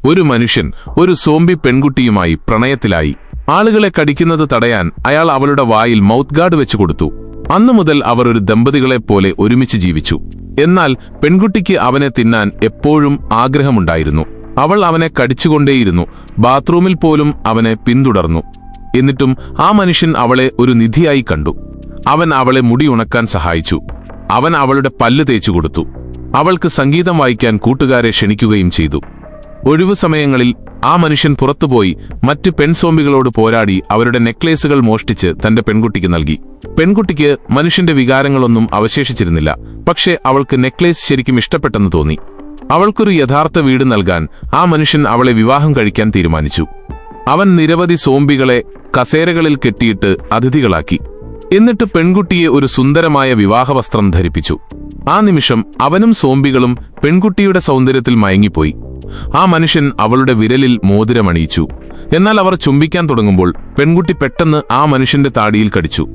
ഒരു മനുഷ്യൻ ഒരു സോംബി പെൺകുട്ടിയുമായി പ്രണയത്തിലായി. ആളുകളെ കടിക്കുന്നത് തടയാൻ അയാൾ അവളുടെ വായിൽ മൗത്ത് ഗാർഡ് വെച്ചു കൊടുത്തു. അന്നു മുതൽ അവർ ഒരു ദമ്പതികളെപ്പോലെ ഒരുമിച്ച് ജീവിച്ചു. എന്നാൽ പെൺകുട്ടിക്ക് അവനെ തിന്നാൻ എപ്പോഴും ആഗ്രഹമുണ്ടായിരുന്നു. അവൾ അവനെ കടിച്ചുകൊണ്ടേയിരുന്നു. ബാത്റൂമിൽ പോലും അവനെ പിന്തുടർന്നു. എന്നിട്ടും ആ മനുഷ്യൻ അവളെ ഒരു നിധിയായി കണ്ടു. അവൻ അവളെ മുടി ഉണക്കാൻ സഹായിച്ചു. അവൻ അവളുടെ പല്ല് തേച്ചു കൊടുത്തു. അവൾക്ക് സംഗീതം വായിക്കാൻ കൂട്ടുകാരെ ക്ഷണിക്കുകയും ചെയ്തു. ഒഴിവു സമയങ്ങളിൽ ആ മനുഷ്യൻ പുറത്തുപോയി മറ്റ് പെൺസോംബികളോട് പോരാടി അവരുടെ നെക്ലേസുകൾ മോഷ്ടിച്ച് തന്റെ പെൺകുട്ടിക്ക് നൽകി. പെൺകുട്ടിക്ക് മനുഷ്യന്റെ വികാരങ്ങളൊന്നും അവശേഷിച്ചിരുന്നില്ല. പക്ഷേ അവൾക്ക് നെക്ലേസ് ശരിക്കും ഇഷ്ടപ്പെട്ടെന്ന് തോന്നി. അവൾക്കൊരു യഥാർത്ഥ വീട് നൽകാൻ ആ മനുഷ്യൻ അവളെ വിവാഹം കഴിക്കാൻ തീരുമാനിച്ചു. അവൻ നിരവധി സോംബികളെ കസേരകളിൽ കെട്ടിയിട്ട് അതിഥികളാക്കി. എന്നിട്ട് പെൺകുട്ടിയെ ഒരു സുന്ദരമായ വിവാഹവസ്ത്രം ധരിപ്പിച്ചു. ആ നിമിഷം അവനും സോംബികളും പെൺകുട്ടിയുടെ സൗന്ദര്യത്തിൽ മയങ്ങിപ്പോയി. ആ മനുഷ്യൻ അവളുടെ വിരലിൽ മോതിരമണിയിച്ചു. എന്നാൽ അവർ ചുംബിക്കാൻ തുടങ്ങുമ്പോൾ പെൺകുട്ടി പെട്ടെന്ന് ആ മനുഷ്യന്റെ താടിയിൽ കടിച്ചു.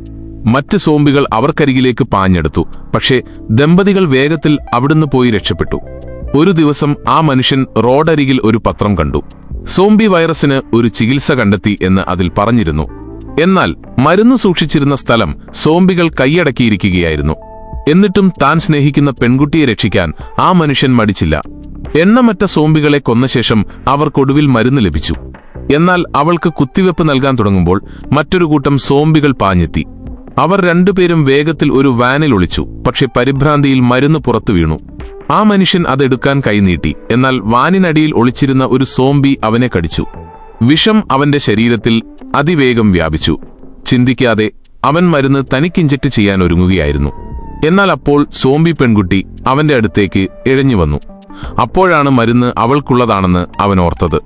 മറ്റ് സോംബികൾ അവർക്കരികിലേക്ക് പാഞ്ഞെടുത്തു. പക്ഷേ ദമ്പതികൾ വേഗത്തിൽ അവിടുന്ന് പോയി രക്ഷപ്പെട്ടു. ഒരു ദിവസം ആ മനുഷ്യൻ റോഡരികിൽ ഒരു പത്രം കണ്ടു. സോംബി വൈറസിന് ഒരു ചികിത്സ കണ്ടെത്തി എന്ന് അതിൽ പറഞ്ഞിരുന്നു. എന്നാൽ മരുന്ന് സൂക്ഷിച്ചിരുന്ന സ്ഥലം സോംബികൾ കൈയടക്കിയിരിക്കുകയായിരുന്നു. എന്നിട്ടും താൻ സ്നേഹിക്കുന്ന പെൺകുട്ടിയെ രക്ഷിക്കാൻ ആ മനുഷ്യൻ മടിച്ചില്ല. എണ്ണമറ്റ സോംബികളെ കൊന്ന ശേഷം അവർക്കൊടുവിൽ മരുന്ന് ലഭിച്ചു. എന്നാൽ അവൾക്ക് കുത്തിവെപ്പ് നൽകാൻ തുടങ്ങുമ്പോൾ മറ്റൊരു കൂട്ടം സോംബികൾ പാഞ്ഞെത്തി. അവർ രണ്ടുപേരും വേഗത്തിൽ ഒരു വാനിൽ ഒളിച്ചു. പക്ഷെ പരിഭ്രാന്തിയിൽ മരുന്ന് പുറത്തു വീണു. ആ മനുഷ്യൻ അതെടുക്കാൻ കൈനീട്ടി. എന്നാൽ വാനിനടിയിൽ ഒളിച്ചിരുന്ന ഒരു സോംബി അവനെ കടിച്ചു. വിഷം അവന്റെ ശരീരത്തിൽ അതിവേഗം വ്യാപിച്ചു. ചിന്തിക്കാതെ അവൻ മരുന്ന് തനിക്ക് ഇഞ്ചക്ട് ചെയ്യാൻ ഒരുങ്ങുകയായിരുന്നു. എന്നാൽ അപ്പോൾ സോംബി പെൺകുട്ടി അവന്റെ അടുത്തേക്ക് ഇഴഞ്ഞു വന്നു. അപ്പോഴാണ് മരുന്ന് അവൾക്കുള്ളതാണെന്ന് അവൻ ഓർത്തത്.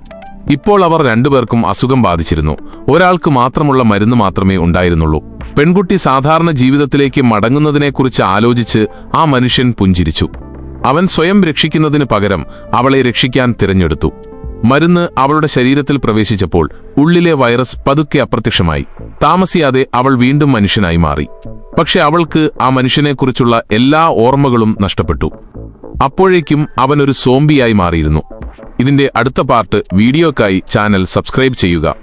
ഇപ്പോൾ അവർ രണ്ടുപേർക്കും അസുഖം ബാധിച്ചിരുന്നു. ഒരാൾക്ക് മാത്രമുള്ള മരുന്ന് മാത്രമേ ഉണ്ടായിരുന്നുള്ളൂ. പെൺകുട്ടി സാധാരണ ജീവിതത്തിലേക്ക് മടങ്ങുന്നതിനെക്കുറിച്ച് ആലോചിച്ച് ആ മനുഷ്യൻ പുഞ്ചിരിച്ചു. അവൻ സ്വയം രക്ഷിക്കുന്നതിന് പകരം അവളെ രക്ഷിക്കാൻ തിരഞ്ഞെടുത്തു. മരുന്ന് അവളുടെ ശരീരത്തിൽ പ്രവേശിച്ചപ്പോൾ ഉള്ളിലെ വൈറസ് പതുക്കെ അപ്രത്യക്ഷമായി. താമസിയാതെ അവൾ വീണ്ടും മനുഷ്യനായി മാറി. പക്ഷെ അവൾക്ക് ആ മനുഷ്യനെക്കുറിച്ചുള്ള എല്ലാ ഓർമ്മകളും നഷ്ടപ്പെട്ടു. അപ്പോഴേക്കും അവനൊരു സോംബിയായി മാറിയിരുന്നു. ഇതിന്റെ അടുത്ത പാർട്ട് വീഡിയോക്കായി ചാനൽ സബ്സ്ക്രൈബ് ചെയ്യുക.